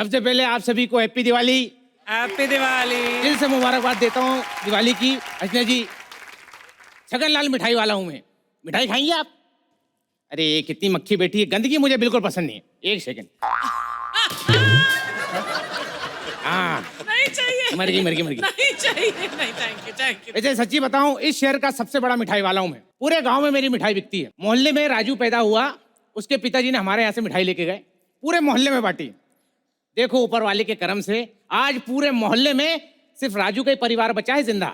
सबसे पहले आप सभी को हैप्पी दिवाली। हैप्पी दिवाली। दिल से मुबारकबाद देता हूँ दिवाली की। अर्चना जी, छगनलाल मिठाई वाला हूँ मैं। मिठाई खाएंगे आप? अरे कितनी मक्खी बैठी है, गंदगी मुझे बिल्कुल पसंद नहीं है। एक सेकंड। हाँ, नहीं चाहिए। मर गई। नहीं चाहिए, नहीं, थैंक यू। वैसे सच्ची बताऊं, इस शहर का सबसे बड़ा मिठाई वाला हूं मैं। पूरे गांव में मेरी मिठाई बिकती है। मोहल्ले में राजू पैदा हुआ, उसके पिताजी ने हमारे यहाँ से मिठाई लेके गए, पूरे मोहल्ले में बांटी। देखो ऊपर वाले के करम से आज पूरे मोहल्ले में सिर्फ राजू का ही परिवार बचा है जिंदा।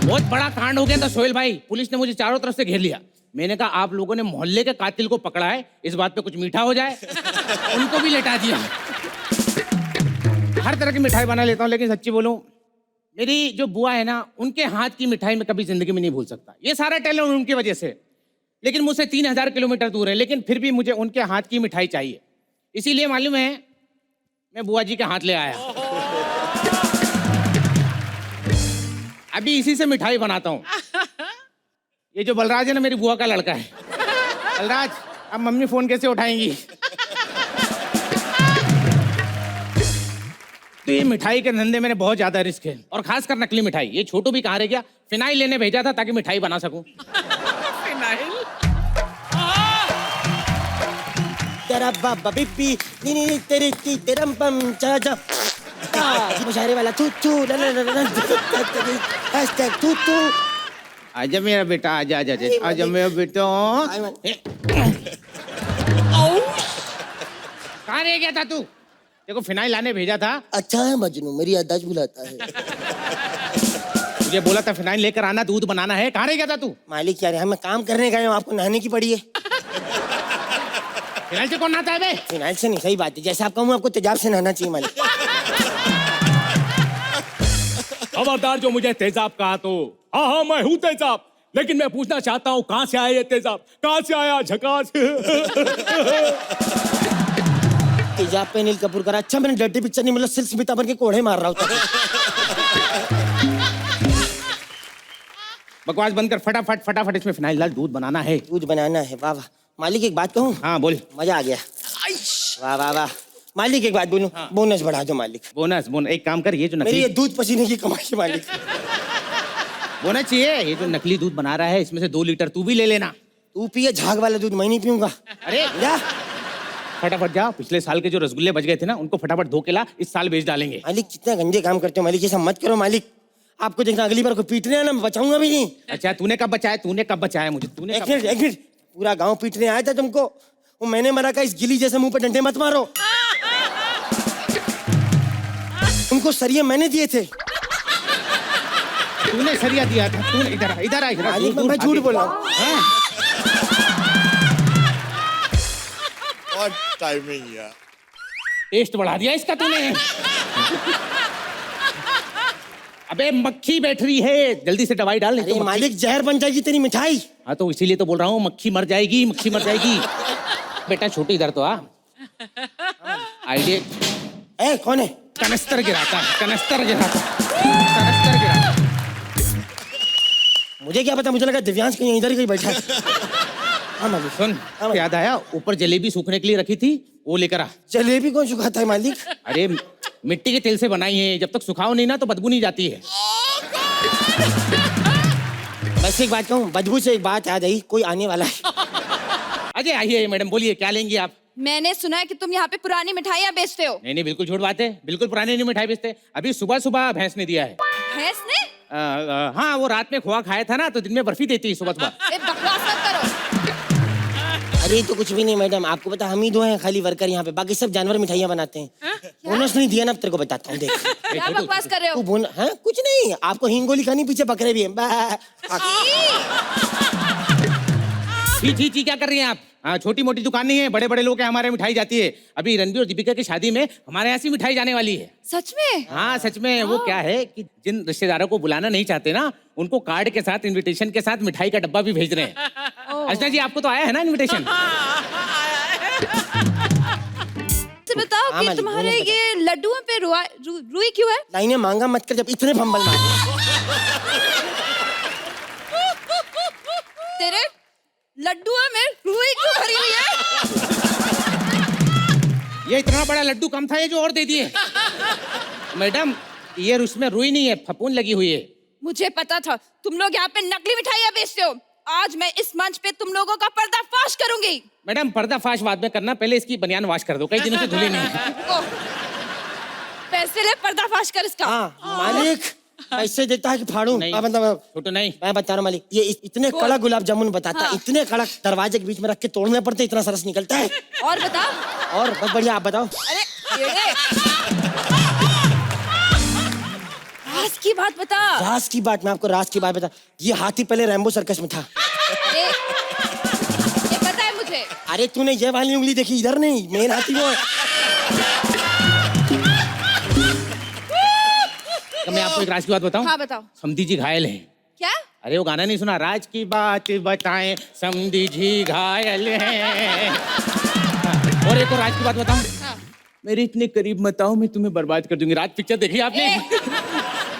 बहुत बड़ा कांड हो गया था सोहेल भाई, पुलिस ने मुझे चारों तरफ से घेर लिया। मैंने कहा आप लोगों ने मोहल्ले के कातिल को पकड़ा है, इस बात पे कुछ मीठा हो जाए। उनको भी लेटा दिया। हर तरह की मिठाई बना लेता हूँ, लेकिन सच्ची बोलूं, मेरी जो बुआ है ना, उनके हाथ की मिठाई में कभी जिंदगी में नहीं भूल सकता। ये सारा टैलेंट उनकी वजह से, लेकिन मुझसे 3000 किलोमीटर दूर है, लेकिन फिर भी मुझे उनके हाथ की मिठाई चाहिए। इसीलिए मालूम है, मैं बुआ जी के हाथ ले आया। अभी इसी से मिठाई बनाता हूँ। ये जो बलराज है ना, मेरी बुआ का लड़का है। बलराज, अब मम्मी फोन कैसे उठाएंगी? तो ये मिठाई के धंधे में बहुत ज्यादा रिस्क है, और खासकर नकली मिठाई। ये छोटू भी कहाँ रह गया? फिनाइल लेने भेजा था ताकि मिठाई बना सकूं। फिनाइल? तेरा बाबा बिब्बी नी तेरी की तेरम पम चा चा जी मुशायरे वाला तू तू हैशटैग तू तू। आजा मेरा बेटा, आजा आजा आजा मेरा बेटा। कहाँ रह गया था तू? देखो फिनाइल लाने भेजा था। अच्छा है मजनू, मेरी याददाश्त भुलाता है। मुझे बोला था फिनाइल लेकर आना, दूध बनाना है। कहाँ रह गया था तू? मालिक यार, हमें काम करने गए, आपको नहाने की पड़ी है। फिनाइल से कौन नहाता है बे? फिनाइल से नहीं, सही बात है। जैसे आप कहूँ आपको तेजाब से नहाना चाहिए मालिक। खबरदार जो मुझे तेजाब कहा तो। हाँ मैं हूँ तेजाब, लेकिन मैं पूछना चाहता हूँ कहाँ से आया ये तेजाब? कहाँ से आया झकास? तेजाब पे अनिल कपूर करा। अच्छा मैंने डर्टी पिक्चर नहीं, मतलब सिल्क स्मिता बन के कोड़े मार रहा होता। बकवास बंद कर, फटाफट इसमें फिनाइल डाल, दूध बनाना है। दूध बनाना है, वाह वाह। मालिक एक बात कहूँ? हाँ बोल। मजा आ गया, वाह वाह वाह। मालिक एक बात बोलूं? हाँ। बोनस बढ़ा दो मालिक। बोनस? एक काम कर, ये जो मेरी नकली ये दूध पसीने की कमाई है मालिक। बोनस चाहिए। ये जो नकली दूध बना रहा है, इसमें से 2 लीटर तू भी ले लेना। तू पिए झाग वाला दूध, मैं नहीं पीऊंगा। अरे जा फटाफट जा, पिछले साल के जो रसगुल्ले बच गए थे ना, उनको फटाफट धो के ला, इस साल बेच डालेंगे। मालिक कितना गंदे काम करते हो मालिक, ये सब मत करो मालिक। आपको देखना अगली बार को पीटने आना, मैं बचाऊंगा भी नहीं। अच्छा तूने कब बचाया मुझे? तूने एक मिनट, पूरा गांव पीटने आया था तुमको। वो मैंने मरा का, इस गिली जैसे मुंह पे डंडे मत मारो। उनको सरिये मैंने दिए थे। तूने सरिया दिया था? तूने इधर आ। मालिक मैं झूठ बोल रहा हूँ। टाइमिंग यार, टेस्ट बढ़ा दिया इसका तूने। अबे मक्खी बैठ रही है, जल्दी से दवाई डाल। अरे मालिक जहर बन जाएगी तेरी मिठाई। हाँ तो इसीलिए तो बोल रहा हूँ, मक्खी मर जाएगी। बेटा छोटे इधर तो आ। आइडिया। ए कौन है? कनस्तर गिराता। मुझे क्या पता, मुझे लगा दिव्यांश कहीं इधर ही कहीं बैठा है। हाँ मालिक। सुन, याद आया, ऊपर जलेबी सूखने के लिए रखी थी, वो लेकर आ। जलेबी कौन सुखाता है मालिक? अरे मिट्टी के तेल से बनाई है, जब तक सुखाओ नहीं ना तो बदबू नहीं जाती है। बस एक बात कहूँ, बदबू से एक बात याद आई, कोई आने वाला है। अजय आइए मैडम, बोलिए क्या लेंगी आप? मैंने सुना है कि तुम यहाँ पे पुरानी मिठाइयाँ बेचते हो। नहीं बिल्कुल झूठ बात है, बिल्कुल पुरानी नहीं मिठाई बेचते। अभी सुबह भैंस ने दिया है। भैंस ने? हाँ, वो रात में खोआ खाया था ना, तो दिन में बर्फी देती है सुबह। बकवास मत करो। अरे तो कुछ भी नहीं मैडम, आपको पता हम ही 2 हैं खाली वर्कर यहाँ पे, बाकी सब जानवर मिठाइयाँ बनाते हैं। बोनस नहीं दिया ना, अब तेरे को बताता हूँ, देख। क्या बकवास कर रहे हो? कुछ नहीं, आपको हींग गोली खानी, पीछे बकरे भी हैं। छी क्या कर रही हैं आप? हाँ, छोटी मोटी दुकान नहीं है, बड़े बड़े लोग हैं हमारे, मिठाई जाती है। अभी रणबीर और दीपिका की शादी में हमारे यहाँ से मिठाई जाने वाली है। सच में? हाँ सच में। वो क्या है कि जिन रिश्तेदारों को बुलाना नहीं चाहते ना, उनको कार्ड के साथ, इनविटेशन के साथ मिठाई का डब्बा भी भेज रहे हैं। अर्चना जी, आपको तो आया है ना इनविटेशन? बताओ कि तुम्हारे ये लड्डुओं पे रुई क्यों है? लाइनें मांगा मत कर, जब इतने फंबल मारे। तेरे लड्डुओं में रुई क्यों भरी हुई है? ये इतना बड़ा लड्डू कम था, ये जो और दे दिए। मैडम ये उसमें रुई नहीं है, फफूंद लगी हुई है। मुझे पता था तुम लोग यहाँ पे नकली मिठाइयाँ बेचते हो। आज मैं इस मंच पे तुम लोगों का पर्दाफाश करूंगी। मैडम पर्दाफाश बाद में करना, पहले इसकी बनियान वॉश कर दो, कई दिनों से धुली नहीं है। पैसे ले, पर्दाफाश कर इसका। हाँ मालिक पैसे देता है कि फाड़ू? नहीं। मतलब छोटू नहीं, मैं बता रहा हूँ मालिक, ये इतने कड़क गुलाब जामुन बताता है, इतने कड़क, दरवाजे के बीच में रख के तोड़ने पड़ते, इतना सरस निकलता है। और बता। और बहुत बढ़िया, आप बताओ। अरे ये राज की बात बता। राज की बात? मैं आपको राज की बात बता, ये हाथी पहले रैम्बो सर्कस में था। अरे ये पता है मुझे। अरे तूने ये वाली उंगली देखी, इधर नहीं, मेन हाथी वो है। तो मैं आपको एक राज की बात बताऊं? हाँ बताओ। समधी जी घायल है। क्या? अरे वो गाना नहीं सुना, राज की बात बताएं समधी जी घायल है। और एक और राज की बात बताऊं? हाँ। मेरे इतने करीब मत आओ, मैं तुम्हें बर्बाद कर दूंगी। राज पिक्चर देखी आपने?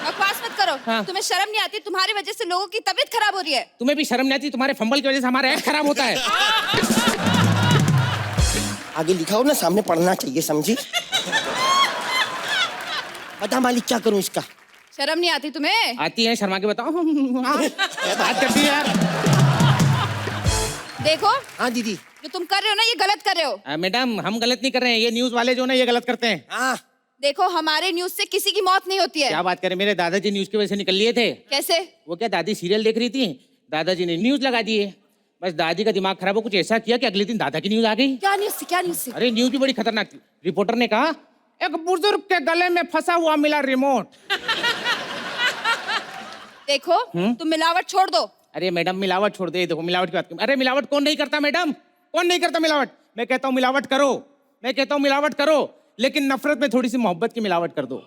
बकवास मत करो। हाँ। तुम्हें शर्म नहीं आती? तुम्हारी वजह से लोगों की तबीयत खराब हो रही है। तुम्हें भी शर्म नहीं आती? तुम्हारे फंबल की वजह से हमारा एक्ट खराब होता है। आगे लिखा हो ना, सामने पढ़ना चाहिए, समझी? बता मालिक क्या करूं इसका? शर्म नहीं आती तुम्हें? आती है, शर्मा के बताओ। क्या बात करती है यार। देखो हाँ दीदी। जो तुम कर रहे हो ना, ये गलत कर रहे हो। मैडम हम गलत नहीं कर रहे हैं, ये न्यूज वाले जो ना ये गलत करते हैं। हाँ देखो हमारे न्यूज से किसी की मौत नहीं होती है। क्या बात करें, मेरे दादाजी न्यूज की वजह से निकल लिए थे। कैसे? वो क्या, दादी सीरियल देख रही थी, दादाजी ने न्यूज लगा दिए। बस दादी का दिमाग खराब हो, कुछ ऐसा किया कि अगले दिन दादा की न्यूज आ गई। क्या न्यूज से? क्या न्यूज से? अरे न्यूज भी बड़ी खतरनाक थी। रिपोर्टर ने कहा एक बुजुर्ग के गले में फंसा हुआ मिला रिमोट। देखो तुम मिलावट छोड़ दो। अरे मैडम मिलावट छोड़ दे, देखो मिलावट की बात। अरे मिलावट कौन नहीं करता मैडम, कौन नहीं करता मिलावट? मैं कहता हूँ मिलावट करो, मैं कहता हूँ मिलावट करो, लेकिन नफरत में थोड़ी सी मोहब्बत की मिलावट कर दो।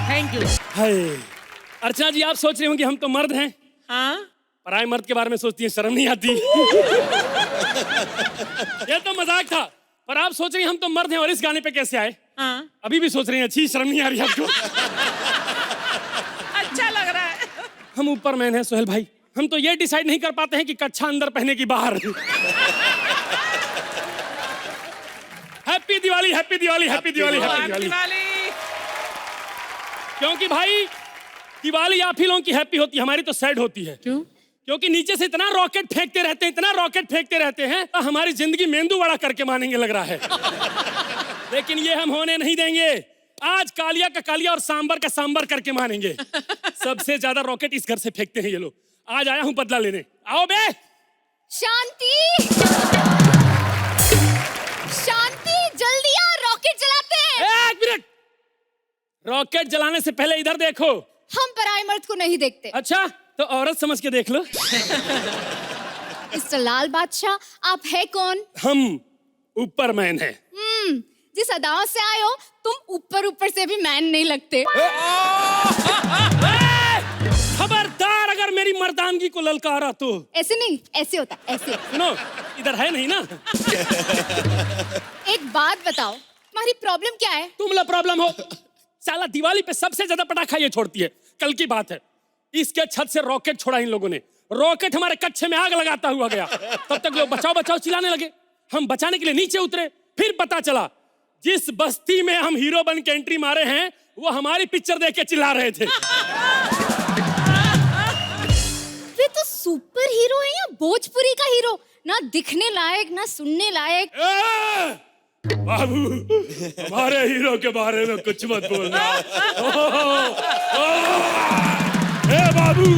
Thank you. हाय अर्चना जी, आप सोच रहे होंगे हम तो मर्द हैं, हाँ पराये मर्द के बारे में सोचती हैं, शर्म नहीं आती? ये तो मजाक था, पर आप सोच रही हैं हम तो मर्द हैं और इस गाने पे कैसे आए? हाँ अभी भी सोच रही हैं, अच्छी शर्म नहीं आ रही आपको? अच्छा लग रहा है। हम ऊपर मैन हैं सोहेल भाई, हम तो ये डिसाइड नहीं कर पाते हैं कि कच्छा अंदर पहने की बाहर। Happy Diwali, happy Diwali, happy Diwali, happy Diwali. Diwali. क्योंकि भाई दिवाली आप ही लोगों की हैप्पी होती है, हमारी तो सैड होती है। क्यों? क्योंकि नीचे से इतना रॉकेट फेंकते रहते हैं, इतना रॉकेट फेंकते रहते हैं, हमारी जिंदगी मेंदू वड़ा करके मानेंगे लग रहा है। लेकिन ये हम होने नहीं देंगे। आज कालिया का कालिया और सांबर का सांबर करके मानेंगे। सबसे ज्यादा रॉकेट इस घर से फेंकते हैं ये लोग। आज आया हूं बदला लेने। आओ बे। शांति, शांति, जल्दी आ, रॉकेट जलाते हैं। एक मिनट, रॉकेट जलाने से पहले इधर देखो। हम पराये मर्द को नहीं देखते। अच्छा तो औरत समझ के देख लो। मिस्टर लाल बादशाह, आप है कौन? हम ऊपर मैन हैं। जिस अदाओं से आए हो तुम ऊपर ऊपर से भी मैन नहीं लगते। खबरदार अगर मेरी मर्दानगी को ललकारा तो। ऐसे नहीं, ऐसे होता, ऐसे। सुनो, इधर है नहीं ना। एक बात बताओ, तुम्हारी प्रॉब्लम क्या है? तुम लोग प्रॉब्लम हो। साला दिवाली पे सबसे ज्यादा पटाखा ये छोड़ती है। कल की बात है, इसके छत से रॉकेट छोड़ा इन लोगों ने। रॉकेट हमारे कच्छे में आग लगाता हुआ गया। तब तक लोग बचाओ बचाओ चिल्लाने लगे। हम बचाने के लिए नीचे उतरे, फिर पता चला जिस बस्ती में हम हीरो बन के एंट्री मारे हैं वो हमारी पिक्चर देख के चिल्ला रहे थे। वे तो सुपर हीरो है या भोजपुरी का हीरो? ना दिखने लायक ना सुनने लायक। बाबू, हमारे हीरो के बारे में कुछ मत बोलना। ए बाबू,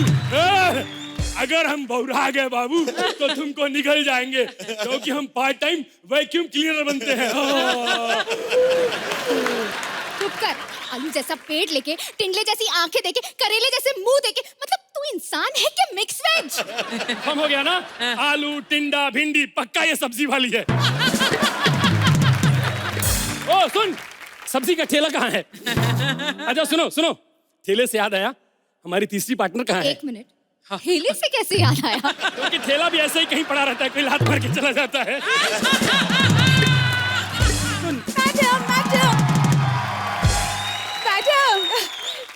अगर हम बौरा गए बाबू तो तुमको निकल जाएंगे, क्योंकि हम पार्ट टाइम वैक्यूम क्लीनर बनते हैं। चुप कर। आलू जैसा पेट लेके, टिंडले जैसी आंखें देके, करेले जैसे मुंह देके, मतलब तू इंसान है क्या मिक्स वेज? हम हो गया ना, आलू टिंडा भिंडी पक्का ये सब्जी वाली है। ओ सुन, सब्जी का ठेला कहाँ है? अच्छा सुनो सुनो, ठेले से याद आया, हमारी तीसरी पार्टनर कहाँ है? एक मिनट, ठेले से कैसे याद आया? क्योंकि ठेला भी ऐसे ही कहीं पड़ा रहता है, कोई लात मार के चला जाता है। मैडम,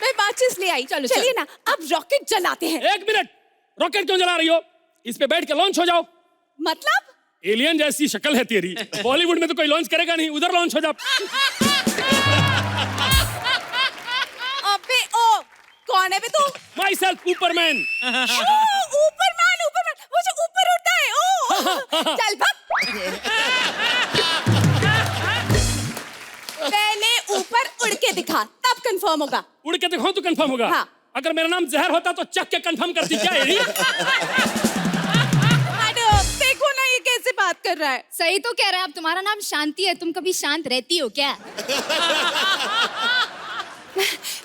मैं माचिस ले आई। चलो चलिए ना, अब रॉकेट जलाते हैं। एक मिनट, रॉकेट क्यों जला रही हो? इस पे बैठ के लॉन्च हो जाओ। मतलब एलियन जैसी शक्ल है तेरी, बॉलीवुड में तो कोई लॉन्च करेगा नहीं, उधर लॉन्च हो जा। अबे ओ कौन है बे तू? My self ऊपरमैन। ऊपरमैन, ऊपरमैन, वो जो ऊपर उड़ता है। ओ चल भाग। पहले ऊपर उड़ के दिखा, तब कंफर्म होगा। उड़ के दिखाऊं तो कंफर्म होगा? हाँ। अगर मेरा नाम जहर होता तो चख के कंफर्म करती क्या एरी? मैडम देखो ना ये कैसे बात कर रहा है। सही तो कह रहा है, अब तुम्हारा नाम शांति है, तुम कभी शांत रहती हो क्या?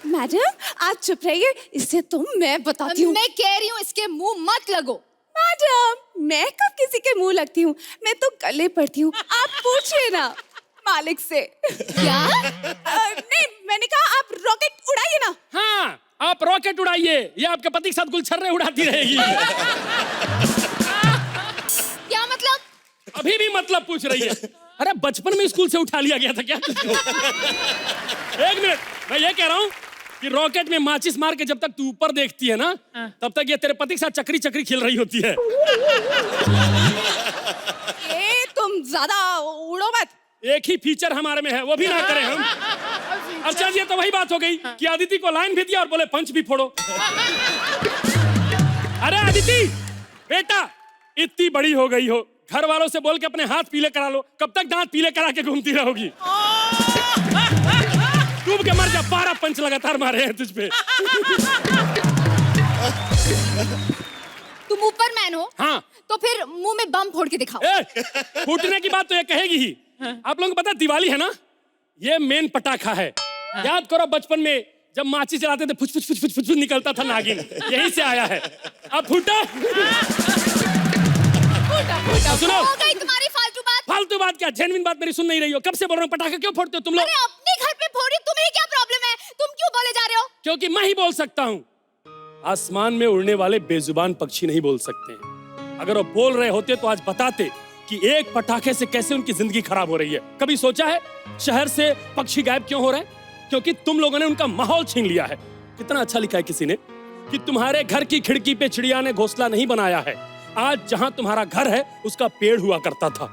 मैडम आप चुप रहिए, इससे तुम मैं बताती हूँ। मैं कह रही हूँ इसके मुंह मत लगो। मैडम मैं कब किसी के मुंह लगती हूँ, मैं तो गले पड़ती हूँ। आप पूछिए ना मालिक से। क्या? नहीं मैंने कहा आप रॉकेट उड़ाइए ना। हाँ, आप रॉकेट उड़ाइए, ये आपके पति के साथ गुलछर्रे उड़ाती रहेगी। क्या मतलब? अभी भी मतलब पूछ रही है? अरे बचपन में स्कूल से उठा लिया गया था क्या तुझको? एक मिनट, मैं ये कह रहा हूँ कि रॉकेट में माचिस मार के जब तक तू ऊपर देखती है ना, तब तक ये तेरे पति के साथ चक्री चक्री खेल रही होती है। ये तुम ज्यादा उड़ो मत। एक ही फीचर हमारे में है, वो भी ना करें हम। अच्छा जी, तो वही बात हो गई कि अदिति को लाइन भी दिया और बोले पंच भी फोड़ो। अरे अदिति बेटा, इतनी बड़ी हो गई हो, घर वालों से बोल के अपने हाथ पीले करा लो। कब तक दांत पीले करा के घूमती रहोगी? डूब के मर जा, 12 पंच लगातार मारे हैं तुझ पे। तुम ऊपरमैन हो? हाँ। तो फिर मुंह में बम फोड़ के दिखाओ। फूटने की बात तो ये कहेगी ही। आप लोगों को पता है दिवाली है ना, ये मेन पटाखा है। याद करो बचपन में जब माचिस जलाते थे, फुच फुच फुच फुच फुच निकलता था नागिन, यहीं से आया है। अब फूटा। सुनो, हो गई तुम्हारी फालतू बात। फालतू बात क्या, जेन्युइन बात मेरी सुन नहीं रही हो? कब से बोल रहा हूँ पटाखा क्यों फोड़ते हो तुम लोग? अरे अपने घर पे फोड़ी, तुम्हें क्या प्रॉब्लम है? तुम क्यों बोले जा रहे हो? क्योंकि मैं ही बोल सकता हूँ। आसमान में उड़ने वाले बेजुबान पक्षी नहीं बोल सकते हैं। अगर वो बोल रहे होते तो आज बताते कि एक पटाखे से कैसे उनकी जिंदगी खराब हो रही है। कभी सोचा है शहर से पक्षी गायब क्यों हो रहे हैं? क्योंकि तुम लोगों ने उनका माहौल छीन लिया है। कितना अच्छा लिखा है किसी ने कि तुम्हारे घर की खिड़की पे चिड़िया ने घोंसला नहीं बनाया है, आज जहां तुम्हारा घर है उसका पेड़ हुआ करता था।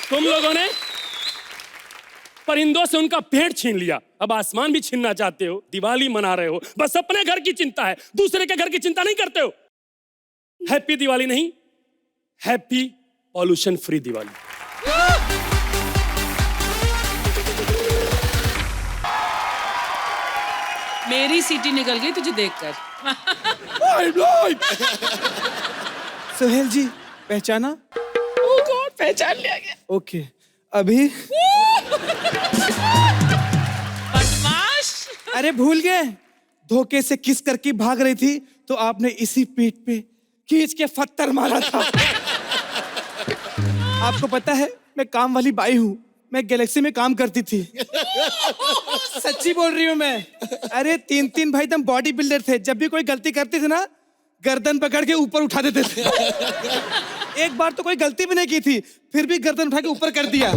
तुम लोगों ने परिंदों से उनका पेड़ छीन लिया, अब आसमान भी छीनना चाहते हो। दिवाली मना रहे हो, बस अपने घर की चिंता है, दूसरे के घर की चिंता नहीं करते हो। हैप्पी दिवाली नहीं, हैप्पी पॉल्यूशन फ्री दिवाली। मेरी सीटी निकल गई तुझे देखकर। सोहेल जी पहचाना? ओ गॉड, पहचान लिया गया। ओके, अभी बदमाश। अरे भूल गए, धोखे से किस करके भाग रही थी तो आपने इसी पीठ पे खींच के पत्थर मारा था। आपको पता है मैं काम वाली बाई हूँ, मैं गैलेक्सी में काम करती थी। सच्ची बोल रही हूँ मैं। अरे 3 भाई तुम बॉडी बिल्डर थे, जब भी कोई गलती करती थी ना गर्दन पकड़ के ऊपर उठा देते थे। एक बार तो कोई गलती भी नहीं की थी, फिर भी गर्दन उठा के ऊपर कर दिया।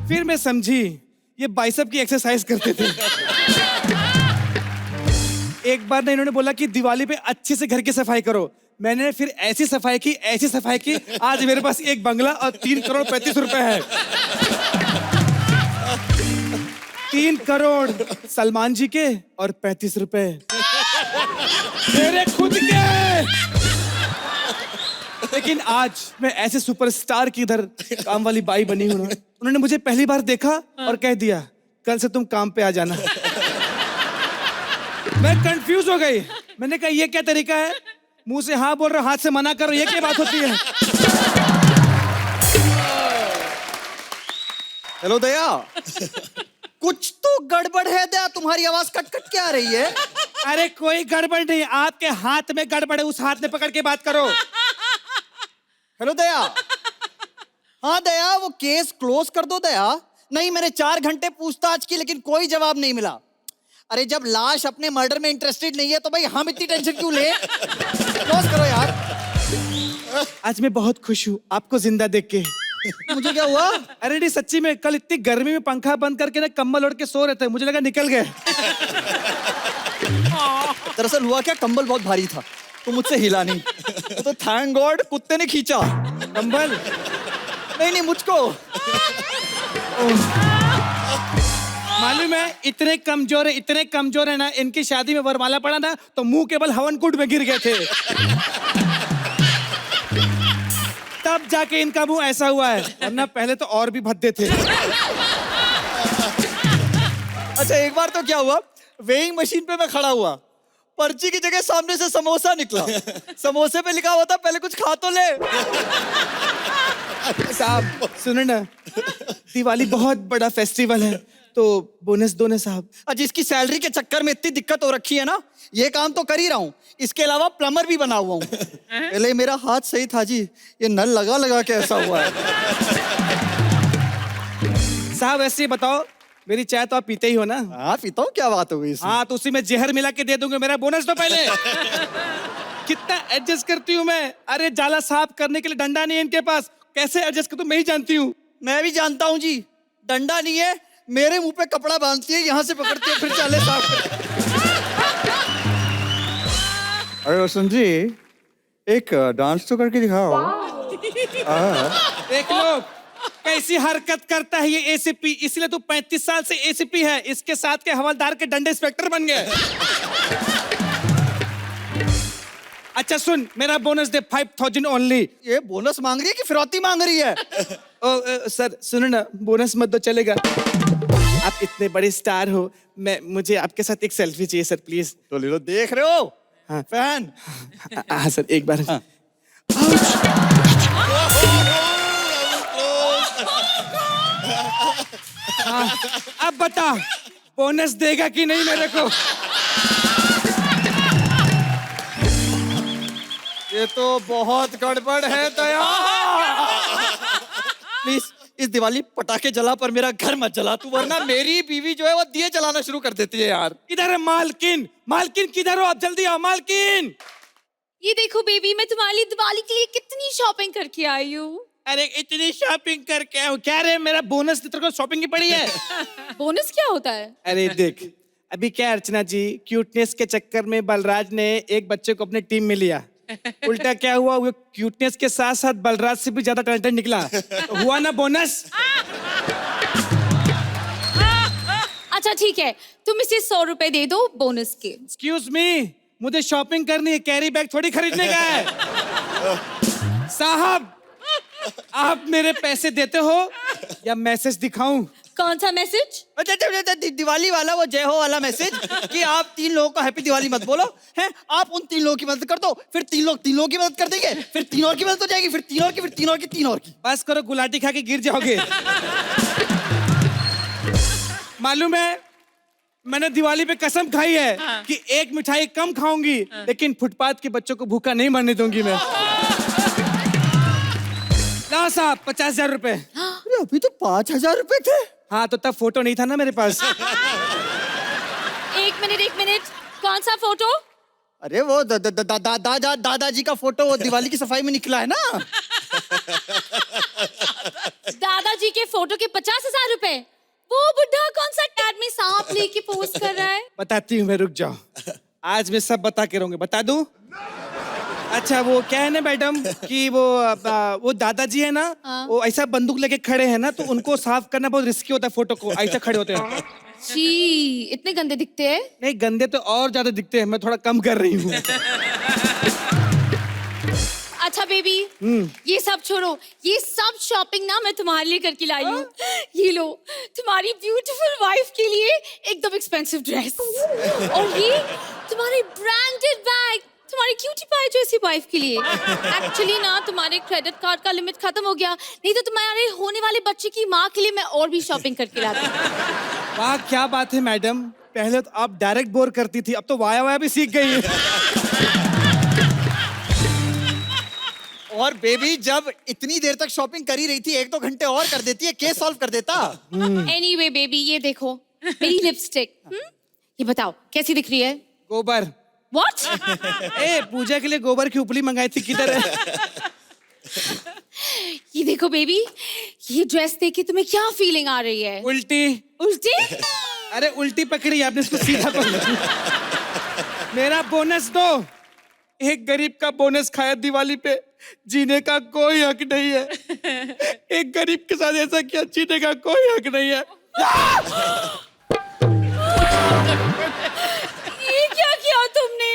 फिर मैं समझी ये बाइसेप की एक्सरसाइज करते थे। एक बार ना इन्होंने बोला कि दिवाली पे अच्छे से घर की सफाई करो, मैंने फिर ऐसी सफाई की, ऐसी सफाई की, आज मेरे पास एक बंगला और 3 करोड़ 35 रुपए है। 3 करोड़ सलमान जी के और 35 रुपए मेरे खुद के। लेकिन आज मैं ऐसे सुपरस्टार की इधर काम वाली बाई बनी हूं। उन्होंने मुझे पहली बार देखा और कह दिया कल से तुम काम पे आ जाना। मैं कंफ्यूज हो गई, मैंने कहा ये क्या तरीका है, मुंह से हाँ बोल रहा हाथ से मना कर रहा, ये क्या बात होती है? हेलो दया, कुछ तो गड़बड़ है दया, तुम्हारी आवाज कट कट के आ रही है। अरे कोई गड़बड़ नहीं, आपके हाथ में गड़बड़ है, उस हाथ में पकड़ के बात करो। हेलो दया। हाँ दया, वो केस क्लोज कर दो दया। नहीं, मैंने 4 घंटे पूछताछ की लेकिन कोई जवाब नहीं मिला। अरे जब लाश अपने मर्डर में इंटरेस्टेड नहीं है तो भाई हम इतनी टेंशन क्यों ले? क्लोज करो यार। आज मैं बहुत खुश हूँ आपको जिंदा देख के। मुझे क्या हुआ? अरे नहीं सच्ची में, कल इतनी गर्मी में पंखा बंद करके ना कंबल ओढ़ के सो रहे थे, मुझे लगा निकल गए। दरअसल हुआ क्या, कंबल बहुत भारी था तू मुझसे हिला नहीं। तो थैंक गॉड कुत्ते ने खींचा। कंबल। नहीं मुझको। मालूम है इतने कमजोर है ना, इनकी शादी में वरमाला पड़ा ना तो मुंह केवल हवन कुंड में गिर गए थे। तब जाके इनका मुंह ऐसा हुआ है, वरना पहले तो और भी भद्दे थे। अच्छा एक बार तो क्या हुआ, वेइंग मशीन पे मैं खड़ा हुआ, पर्ची की जगह सामने से समोसा निकला। समोसे पे लिखा हुआ था पहले कुछ खा तो ले। साहब सुनो ना, दिवाली बहुत बड़ा फेस्टिवल है तो बोनस दो ना साहब। आज इसकी सैलरी के चक्कर में इतनी दिक्कत हो रखी है ना, ये काम तो कर ही रहा हूँ, इसके अलावा प्लम्बर भी बना हुआ हूँ। पहले मेरा हाथ सही था जी, ये नल लगा लगा के ऐसा हुआ है। साहब ऐसे ही बताओ, मेरी चाय तो आप पीते ही हो ना? हाँ पीता हूँ, क्या बात हो गई इसमें? हाँ तो उसी में जहर मिला के दे दूंगा, मेरा बोनस दो पहले। कितना एडजस्ट करती हूँ मैं। अरे जाला साफ करने के लिए डंडा नहीं है इनके पास, कैसे एडजस्ट कर, मैं ही जानती हूँ। मैं भी जानता हूँ जी, डंडा नहीं है, मेरे मुंह पे कपड़ा बांधती है, यहाँ से पकड़ती है, फिर चाले साफ करती है। अरे रोशन जी, एक डांस तो करके दिखाओ। देख लो कैसी हरकत करता है ये एसीपी, इसलिए तू 35 साल से एसीपी है, इसके साथ के हवलदार के डंडे इंस्पेक्टर बन गए। अच्छा सुन, मेरा बोनस दे 5000 ओनली। ये बोनस मांग रही है कि फिरौती मांग रही है? सर सुनो ना, बोनस मत दो चलेगा। आप इतने बड़े स्टार हो, मुझे आपके साथ एक सेल्फी चाहिए सर प्लीज। तो ले लो, देख रहे हो? हाँ फैन। हाँ सर एक बार। हाँ। हाँ, अब बता बोनस देगा कि नहीं मेरे को? ये तो बहुत गड़बड़ है दया। प्लीज इस दिवाली पटाखे जला पर मेरा घर मत जला तू, वरना मेरी बीवी जो है वो दिए जलाना शुरू कर देती है यार। किधर है मालकिन? मालकिन किधर हो आप? जल्दी आओ मालकिन। ये देखो बेबी, मैं तुम्हारे लिए दिवाली के लिए कितनी शॉपिंग करके आई हूँ। अरे इतनी शॉपिंग करके आऊं क्या रे? मेरा बोनस तेरे को शॉपिंग की पड़ी है। बोनस क्या होता है? अरे देख, अभी क्या अर्चना जी, क्यूटनेस के चक्कर में बलराज ने एक बच्चे को अपनी टीम में लिया, उल्टा क्या हुआ, वो क्यूटनेस के साथ साथ बलराज से भी ज्यादा टैलेंटेड निकला, तो हुआ ना बोनस। अच्छा ठीक है, तुम इसे 100 रुपए दे दो बोनस के। एक्सक्यूज मी, मुझे शॉपिंग करनी है, कैरी बैग थोड़ी खरीदने का है। साहब आप मेरे पैसे देते हो या मैसेज दिखाऊं? कौन सा मैसेज? दिवाली वाला, वो जय हो वाला मैसेज कि आप 3 लोगों को हैप्पी दिवाली मत बोलो, हैं? आप उन 3 लोगों की मदद कर दो, फिर 3 लोग 3 लोगों की मदद कर देंगे, फिर 3 और की मदद हो जाएगी, फिर 3 और की, फिर 3 और की, 3 और की। बस करो, गुलाटी खा के गिर जाओगे। मालूम है, मैंने दिवाली पे कसम खाई है कि एक मिठाई कम खाऊंगी, लेकिन फुटपाथ के बच्चों को भूखा नहीं मरने दूंगी मैं। ना साहब 50,000 रुपए। अरे अभी तो 5,000 रुपए थे। हाँ तो तब फोटो नहीं था ना मेरे पास। एक मिनट, कौन सा फोटो? अरे वो दादाजी का फोटो वो दिवाली की सफाई में निकला है ना। दादाजी के फोटो के 50,000 रुपए? वो बुढ़ा कौन सा टैग में सांप लेके पोज कर रहा है? बताती हूँ मैं, रुक जाओ, आज मैं सब बता के रहूंगी। बता दूं? अच्छा वो क्या है ना मैडम कि वो दादाजी है ना, वो ऐसा बंदूक लेके खड़े हैं ना, तो उनको साफ करना बहुत रिस्की होता है, फोटो को ऐसा खड़े होते हैं। छी, इतने गंदे दिखते हैं। नहीं गंदे तो और ज्यादा दिखते हैं, मैं थोड़ा कम कर रही हूँ। अच्छा बेबी, ये सब छोड़ो, ये सब शॉपिंग ना मैं तुम्हारे लिए करके लाई हूँ। ये लो, तुम्हारी ब्यूटीफुल वाइफ के लिए एकदम एक्सपेंसिव ड्रेस, और ये तुम्हारी ब्रांडेड बैग तुम्हारी क्यूटी पाई जैसी वाइफ के लिए। एक्चुअली ना तुम्हारे क्रेडिट कार्ड का लिमिट खत्म हो गया, नहीं तो तुम्हारे होने वाले बच्चे की माँ के लिए मैं और भी शॉपिंग करके लाती। वाह क्या बात है मैडम, पहले तो आप डायरेक्ट बोर करती थी, अब तो वाया वाया भी सीख गई है। और बेबी जब इतनी देर तक शॉपिंग कर ही रही थी, 1-2 घंटे और कर देती है, केस सॉल्व कर देता। एनीवे बेबी, ये देखो मेरी लिपस्टिक। ये बताओ कैसी दिख रही है? गोबर। What? ए पूजा के लिए गोबर की उपली मंगाई थी, किधर है? ये देखो बेबी, ये ड्रेस देख के तुम्हें क्या फीलिंग आ रही है? उल्टी। उल्टी? अरे उल्टी पकड़ी आपने, इसको सीधा पकड़ा। मेरा बोनस दो। एक गरीब का बोनस खाया दिवाली पे, जीने का कोई हक नहीं है। एक गरीब के साथ ऐसा किया, जीने का कोई हक नहीं है। ये क्या किया तुमने?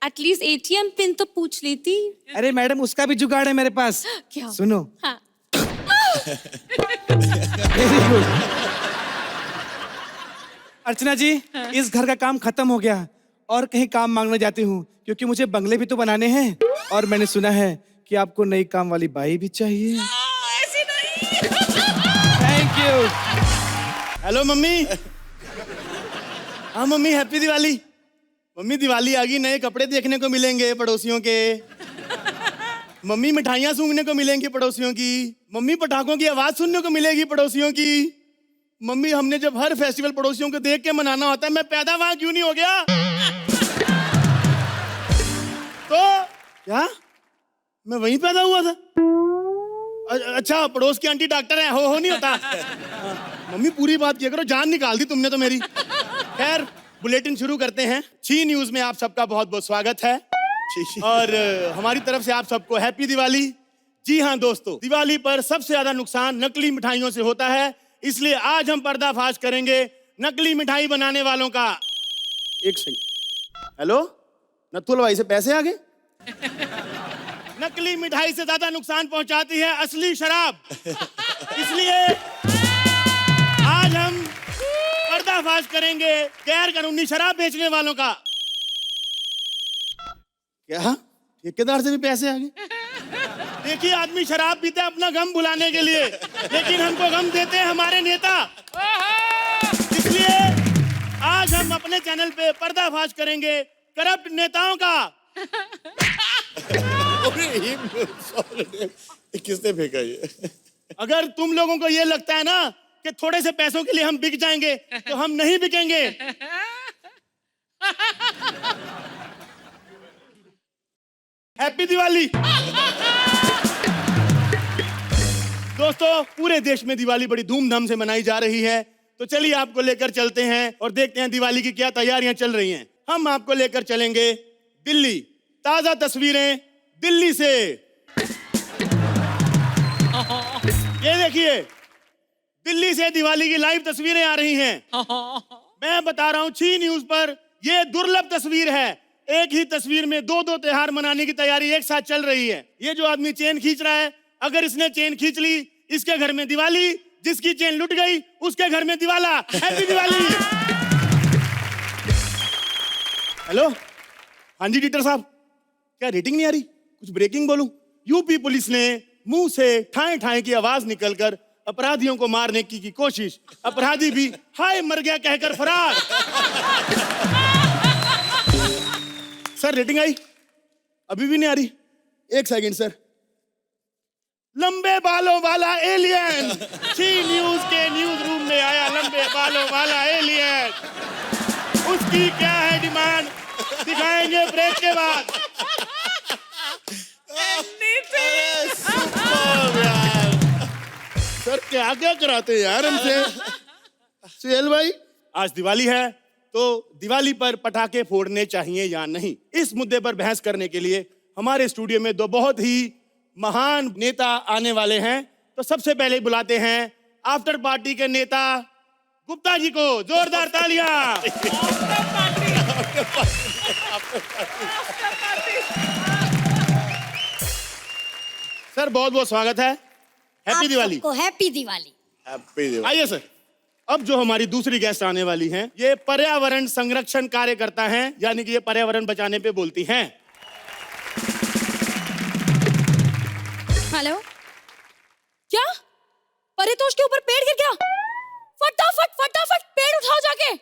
एटलीस्ट एटीएम पिन तो पूछ लेती। अरे मैडम, उसका भी जुगाड़ है मेरे पास। क्या? सुनो। हाँ। Very good. अर्चना जी, इस घर का काम खत्म हो गया और कहीं काम मांगने जाती हूँ, क्योंकि मुझे बंगले भी तो बनाने हैं और मैंने सुना है कि आपको नई काम वाली बाई भी चाहिए। ऐसी नहीं। Thank you. Hello mummy. हाँ mummy, happy Diwali. Mummy Diwali आ गई, नए कपड़े देखने को मिलेंगे पड़ोसियों के। मम्मी मिठाइयाँ सूंघने को मिलेंगी पड़ोसियों की। मम्मी पटाखों की आवाज सुनने को मिलेगी पड़ोसियों की। मम्मी, हमने जब हर फेस्टिवल पड़ोसियों को देख के मनाना होता है, मैं पैदा वहां क्यों नहीं हो गया? तो क्या मैं वहीं पैदा हुआ था? अच्छा, पड़ोस की आंटी डॉक्टर है, हो नहीं होता। मम्मी पूरी बात किया करो, जान निकाल दी तुमने तो मेरी। खैर, बुलेटिन शुरू करते हैं। छी न्यूज में आप सबका बहुत बहुत स्वागत है और हमारी तरफ से आप सबको हैप्पी दिवाली। जी हाँ दोस्तों, दिवाली पर सबसे ज्यादा नुकसान नकली मिठाइयों से होता है, इसलिए आज हम पर्दाफाश करेंगे नकली मिठाई बनाने वालों का। एक सेकंड। हेलो, नथुल भाई से पैसे आ गए? नकली मिठाई से ज्यादा नुकसान पहुंचाती है असली शराब, इसलिए आज हम पर्दाफाश करेंगे गैर कानूनी शराब बेचने वालों का। क्या ठेकेदार से भी पैसे आ गए? देखिए, आदमी शराब पीते हैं अपना गम भुलाने के लिए, लेकिन हमको गम देते हैं हमारे नेता। इसलिए आज हम अपने चैनल पे पर्दाफाश करेंगे करप्ट नेताओं का। किसने फेंका ये? अगर तुम लोगों को ये लगता है ना कि थोड़े से पैसों के लिए हम बिक जाएंगे, तो हम नहीं बिकेंगे। हैप्पी दिवाली। दोस्तों, पूरे देश में दिवाली बड़ी धूमधाम से मनाई जा रही है, तो चलिए आपको लेकर चलते हैं और देखते हैं दिवाली की क्या तैयारियां चल रही हैं। हम आपको लेकर चलेंगे दिल्ली। ताजा तस्वीरें दिल्ली से। ये देखिए, दिल्ली से दिवाली की लाइव तस्वीरें आ रही हैं। मैं बता रहा हूं, छी न्यूज पर ये दुर्लभ तस्वीर है। एक ही तस्वीर में दो दो त्योहार मनाने की तैयारी एक साथ चल रही है। ये जो आदमी चेन खींच रहा है, अगर इसने चेन खींच ली, इसके घर में दिवाली। जिसकी चेन लुट गई, उसके घर में दिवाला। हैप्पी दिवाली। हेलो, हाँ जी एडिटर साहब, क्या रेटिंग नहीं आ रही? कुछ ब्रेकिंग बोलूं? यूपी पुलिस ने मुंह से ठाए ठाए की आवाज निकलकर अपराधियों को मारने की कोशिश। अपराधी भी हाय मर गया कहकर फरार। सर रेटिंग आई? अभी भी नहीं आ रही। एक सेकंड सर। लंबे बालों वाला एलियन छी न्यूज के न्यूज रूम में आया। लंबे बालों वाला एलियन, उसकी क्या है डिमांड, दिखाएंगे ब्रेक के बाद। सर क्या क्या कराते हैं यार हमसे? सुहेल भाई, आज दिवाली है, तो दिवाली पर पटाखे फोड़ने चाहिए या नहीं, इस मुद्दे पर बहस करने के लिए हमारे स्टूडियो में दो बहुत ही महान नेता आने वाले हैं। तो सबसे पहले बुलाते हैं आफ्टर पार्टी के नेता गुप्ता जी को। जोरदार तालियां। सर बहुत बहुत स्वागत है। Happy Diwali. Happy Diwali. Happy Diwali. आइए सर। अब जो हमारी दूसरी गेस्ट आने वाली हैं, ये पर्यावरण संरक्षण कार्यकर्ता हैं, यानी कि ये पर्यावरण बचाने पे बोलती हैं। हेलो, क्या परितोष के ऊपर पेड़ गिर गया? फटाफट फटाफट पेड़ उठाओ जाके।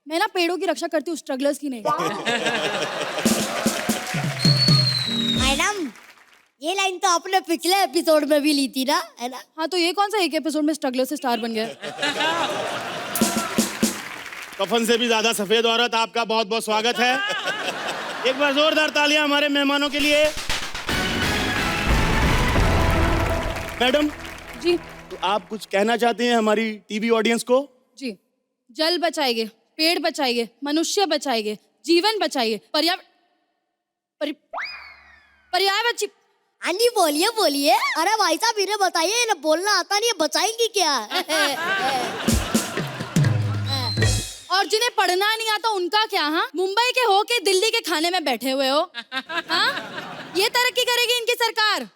मैं ना पेड़ों की रक्षा करती हूँ, स्ट्रगलर्स की नहीं। मैडम, ये लाइन तो आपने पिछले एपिसोड में भी ली थी ना, है ना? हाँ, तो ये कौन सा एक एपिसोड में स्ट्रगलर से स्टार बन गया? कफन से भी ज्यादा सफेद औरत, आपका बहुत बहुत स्वागत है। एक बार जोरदार तालियां हमारे मेहमानों के लिए। मैडम जी तो आप कुछ कहना चाहते हैं हमारी टीवी ऑडियंस को? जी, जल बचाएंगे, पेड़ बचाएंगे, मनुष्य बचाएंगे, जीवन बचाएंगे, पर्यावरण। पर्याय बच्ची। हाँ जी बोलिए बोलिए। अरे भाई साहब इन्हें बताइए, इन्हें बोलना आता नहीं है, बचाएंगी क्या? और जिन्हें पढ़ना नहीं आता उनका क्या? हाँ, मुंबई के हो के दिल्ली के खाने में बैठे हुए हो। हाँ, ये तरक्की करेगी इनकी सरकार?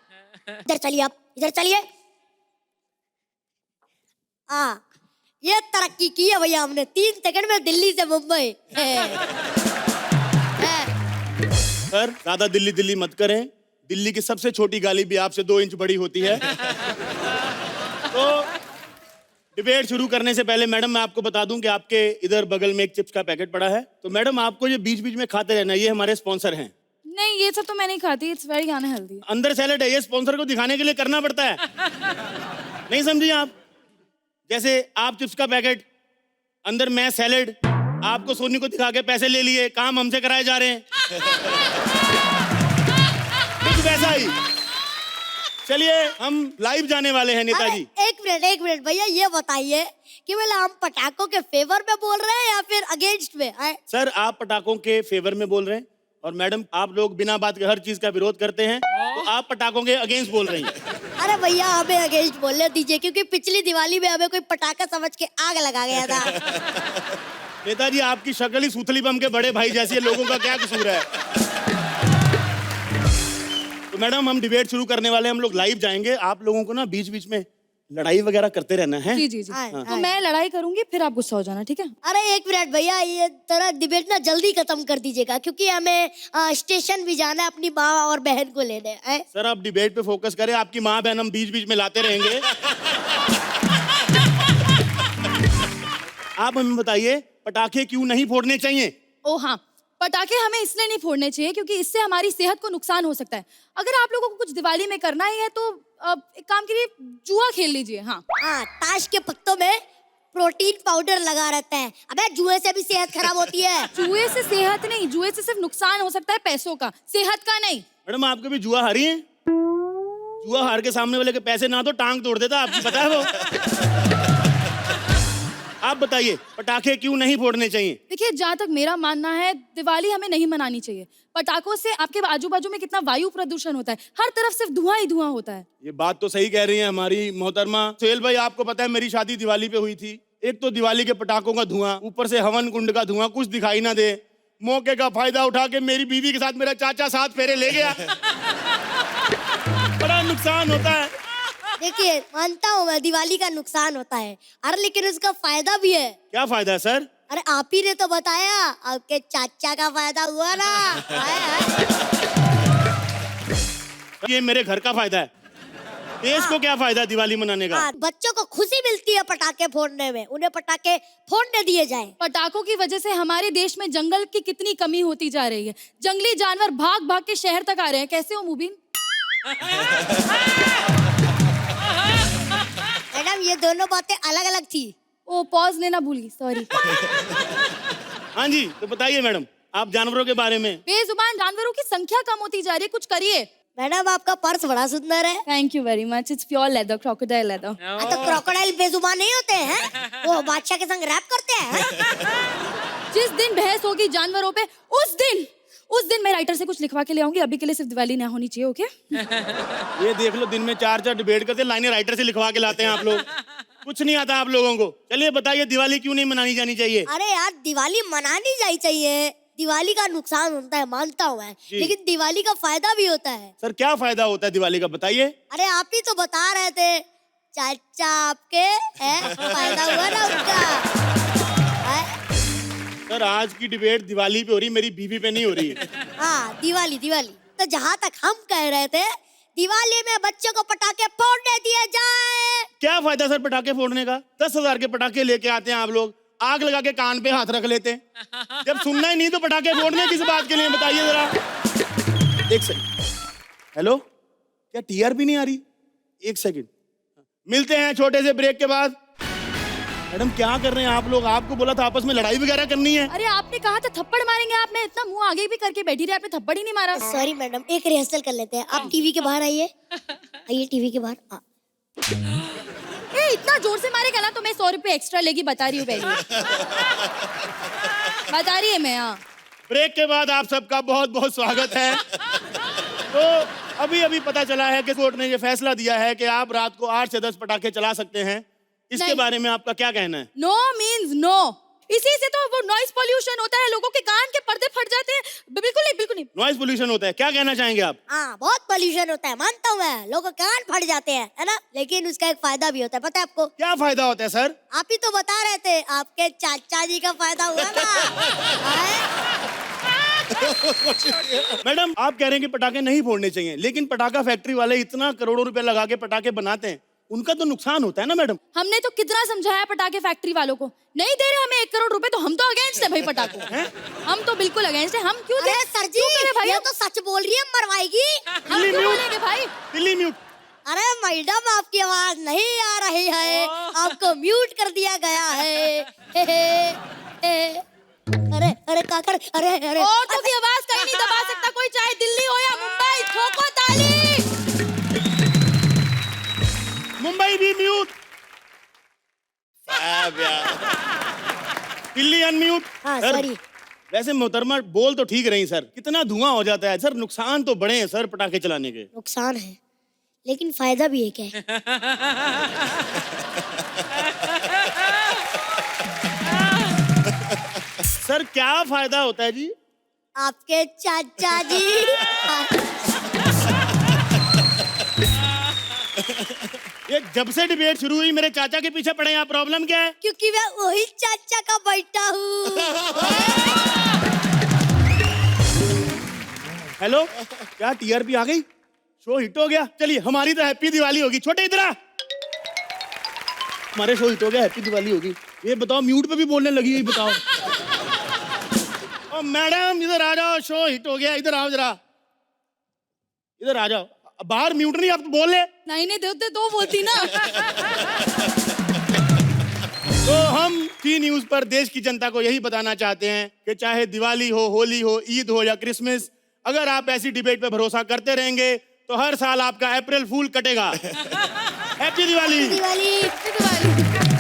इधर चलिए, आप इधर चलिए। हाँ, ये तरक्की की है भैया हमने, 3 सेकंड में दिल्ली से मुंबई। सर ज्यादा दिल्ली दिल्ली मत करें, दिल्ली की सबसे छोटी गाली भी आपसे 2 इंच बड़ी होती है। तो डिबेट शुरू करने से पहले मैडम मैं आपको बता दूं कि आपके इधर बगल में एक चिप्स का पैकेट पड़ा है, तो मैडम आपको ये बीच बीच में खाते रहना, ये हमारे स्पॉन्सर हैं। नहीं, ये सब तो मैं नहीं खाती, इट्स वेरी अनहेल्दी। अंदर सैलेड है, ये स्पॉन्सर को दिखाने के लिए करना पड़ता है। नहीं समझी आप? जैसे आप चिप्स का पैकेट, अंदर मैं सैलेड, आपको सोनी को दिखा के पैसे ले लिए, काम हमसे कराए जा रहे हैं। कुछ वैसा ही। चलिए हम लाइव जाने वाले हैं नेताजी। एक मिनट भैया, ये बताइए कि बोले हम पटाखों के फेवर में बोल रहे हैं या फिर अगेंस्ट में? सर आप पटाखों के फेवर में बोल रहे हैं और मैडम आप लोग बिना बात के हर चीज का विरोध करते हैं, तो आप पटाखों के अगेंस्ट बोल रही हैं। अरे भैया हमें अगेंस्ट बोलने दीजिए, क्योंकि पिछली दिवाली में हमें कोई पटाखा समझ के आग लगा गया था। नेताजी आपकी शक्ल ही सूथली बम के बड़े भाई जैसी है, लोगों का क्या कसूर है? तो मैडम हम डिबेट शुरू करने वाले हैं, हम लोग लाइव जाएंगे, आप लोगों को ना बीच बीच में लड़ाई वगैरह करते रहना है। जी जी जी। तो मैं लड़ाई करूंगी, फिर आप गुस्सा हो जाना, ठीक है? अरे एक मिनट भैया, ये तरह डिबेट ना जल्दी खत्म कर दीजिएगा, क्योंकि हमें स्टेशन भी जाना है अपनी माँ और बहन को लेने। सर आप डिबेट पे फोकस करें, आपकी माँ बहन हम बीच बीच में लाते रहेंगे। आप हमें बताइए पटाखे क्यों नहीं फोड़ने चाहिए? ओ हाँ, पटाखे हमें इसलिए नहीं फोड़ने चाहिए क्योंकि इससे हमारी सेहत को नुकसान हो सकता है। अगर आप लोगों को कुछ दिवाली में करना ही है तो एक काम करिए, जुआ खेल लीजिए। हाँ, ताश के पत्तों में प्रोटीन पाउडर लगा रहता है। अबे जुए से भी सेहत खराब होती है। जुए से सेहत नहीं, जुए से सिर्फ नुकसान हो सकता है पैसों का, सेहत का नहीं। मैडम आप कभी जुआ हारी हैं? जुआ हार के सामने वाले के पैसे ना तो टांग तोड़ देता, आपको पता है वो? आप बताइए पटाखे क्यों नहीं फोड़ने चाहिए? देखिए, जहाँ तक मेरा मानना है, दिवाली हमें नहीं मनानी चाहिए। पटाखों से आपके आजू बाजू में कितना वायु प्रदूषण होता है, हर तरफ सिर्फ धुआं ही धुआं होता है। ये बात तो सही कह रही है हमारी मोहतरमा सोहेल भाई। आपको पता है मेरी शादी दिवाली पे हुई थी, एक तो दिवाली के पटाखों का धुआं, ऊपर से हवन कुंड का धुआं, कुछ दिखाई ना दे। मौके का फायदा उठा के मेरी बीवी के साथ मेरा चाचा 7 फेरे ले गया। बड़ा नुकसान होता है। देखिए मानता हूँ मैं, दिवाली का नुकसान होता है, अरे लेकिन उसका फायदा भी है। क्या फायदा है सर? अरे आप ही ने तो बताया, आपके चाचा का फायदा हुआ ना। ये मेरे घर का फायदा है, देश को क्या फायदा दिवाली मनाने का? बच्चों को खुशी मिलती है पटाखे फोड़ने में, उन्हें पटाखे फोड़ने दिए जाएं। पटाखों की वजह से हमारे देश में जंगल की कितनी कमी होती जा रही है। जंगली जानवर भाग भाग के शहर तक आ रहे हैं। कैसे हो मुबीन? मैडम ये दोनों बातें अलग अलग थी। ओ, पॉज लेना भूल गई, सॉरी। हाँ जी, तो बताइए मैडम आप जानवरों के बारे में। बेजुबान जानवरों की संख्या कम होती जा रही है, कुछ करिए। मैडम आपका पर्स बड़ा सुंदर है। Thank you very much, it's pure leather, crocodile leather. तो क्रोकोडाइल बेजुबान नहीं होते हैं, वो बादशाह के संग रैप करते हैं। जिस दिन बहस होगी जानवरों पे, उस दिन मैं राइटर से कुछ लिखवा के ले आऊंगी। अभी के लिए सिर्फ दिवाली ना होनी चाहिए, ओके? ये देख लो, दिन में 4 डिबेट करते, लाइनें राइटर से लिखवा के लाते हैं आप लोग। कुछ नहीं आता आप लोगों को। चलिए बताइए दिवाली क्यों नहीं मनानी जानी चाहिए? अरे यार दिवाली मनानी जानी चाहिए, दिवाली का नुकसान होता है मानता हूँ मैं, लेकिन दिवाली का फायदा भी होता है। सर क्या फायदा होता है दिवाली का, बताइए। अरे आप ही तो बता रहे थे, चाचा आपके फायदा हुआ ना उनका। सर आज की डिबेट दिवाली पे हो रही, मेरी बीवी पे नहीं हो रही है। हाँ दिवाली। तो जहाँ तक हम कह रहे थे, दिवाली में बच्चों को पटाखे फोड़ने दिए जाए। क्या फायदा सर पटाखे फोड़ने का? 10,000 के पटाखे लेके आते हैं आप लोग, आग लगा के कान पे हाथ रख लेते हैं। जब सुनना ही नहीं तो पटाखे फोड़ने किस बात के लिए, बताइए जरा। एक सेकंड, हेलो, क्या टीआरपी नहीं आ रही? एक सेकंड, मिलते हैं छोटे से ब्रेक के बाद। मैडम क्या कर रहे हैं आप लोग? आपको बोला था आपस में लड़ाई वगैरह करनी है। अरे आपने कहा था थप्पड़ मारेंगे आप, मैं इतना मुंह आगे भी करके बैठी रही, आपने थप्पड़ ही नहीं मारा। सॉरी मैडम, एक रिहर्सल कर लेते हैं। आप टीवी के बाहर आइए, आइए टीवी के बाहर। इतना जोर से मारेगा ना तो मैं 100 रुपए एक्स्ट्रा लेगी, बता रही हूँ पहले। बता रही है मैं। हाँ ब्रेक के बाद आप सबका बहुत बहुत स्वागत है। तो अभी अभी पता चला है कि कोर्ट ने ये फैसला दिया है कि आप रात को 8 से 10 पटाखे चला सकते हैं। इसके नहीं। बारे में आपका क्या कहना है? No means no. इसी से तो वो नॉइस पोल्यूशन होता है, लोगों के कान के पर्दे फट जाते हैं। बिल्कुल नहीं, बिल्कुल नहीं। नॉइज पोल्यूशन होता है, क्या कहना चाहेंगे आप? हाँ, बहुत पोल्यूशन होता है, मानता हूँ मैं, लोगों के कान फट जाते हैं, है ना? लेकिन उसका एक फायदा भी होता है, पता है आपको? क्या फायदा होता है सर? आप ही तो बता रहे थे, आपके चाचा जी का फायदा हुआ ना। मैडम, आप कह रहे हैं कि पटाखे नहीं फोड़ने चाहिए, लेकिन पटाखा फैक्ट्री वाले इतना करोड़ों रुपए लगा के पटाखे बनाते हैं, उनका तो नुकसान होता है ना मैडम? हमने तो कितना समझाया पटाखे फैक्ट्री वालों को, नहीं दे रहे हमें 1 करोड़ रुपए, तो हम तो अगेंस्ट है भाई पटाखों। हम तो बिल्कुल अगेंस्ट है। हम क्यों दे? अरे सर जी, क्यों करे भाई? ये तो सच बोल रही है, मरवाएगी। हम क्यों बोलेंगे भाई? दिल्ली म्यूट। अरे मैडम, आपकी आवाज नहीं आ रही है, आपको म्यूट कर दिया गया है। हे हे। अरे अरे काकर, अरे अरे। औरतों की आवाज कहीं नहीं दबा सकता कोई, चाहे दिल्ली हो या मुंबई। ठोको ताली। मुंबई भी म्यूट। दिल्ली अनम्यूट। हाँ, सर, सॉरी। वैसे मोहतरमा बोल तो ठीक रही सर, कितना धुआं हो जाता है सर, नुकसान तो बड़े हैं सर पटाखे चलाने के। नुकसान है, लेकिन फायदा भी एक है। सर क्या फायदा होता है जी? आपके चाचा जी। ये जब से डिबेट शुरू हुई मेरे चाचा के पीछे पड़े हैं आप, प्रॉब्लम क्या है? क्योंकि मैं वही चाचा का बेटा हूँ। हेलो, क्या टीआरपी आ गई? शो हिट हो गया? चलिए, हमारी तो हैप्पी दिवाली होगी। छोटे इधर आ। हमारे शो हिट हो गया, हैप्पी दिवाली होगी। ये बताओ, म्यूट पे भी बोलने लगी है, बताओ। ओ मैडम, इधर आ जाओ, शो हिट हो गया, इधर आओ जरा, इधर आ जाओ। बाहर म्यूट नहीं, आप तो बोल ले। नहीं देते तो बोलती ना। तो हम टी न्यूज पर देश की जनता को यही बताना चाहते हैं कि चाहे दिवाली हो, होली हो, ईद हो या क्रिसमस, अगर आप ऐसी डिबेट पे भरोसा करते रहेंगे तो हर साल आपका अप्रैल फूल कटेगा। हैप्पी दिवाली। दिवाली। दिवाली।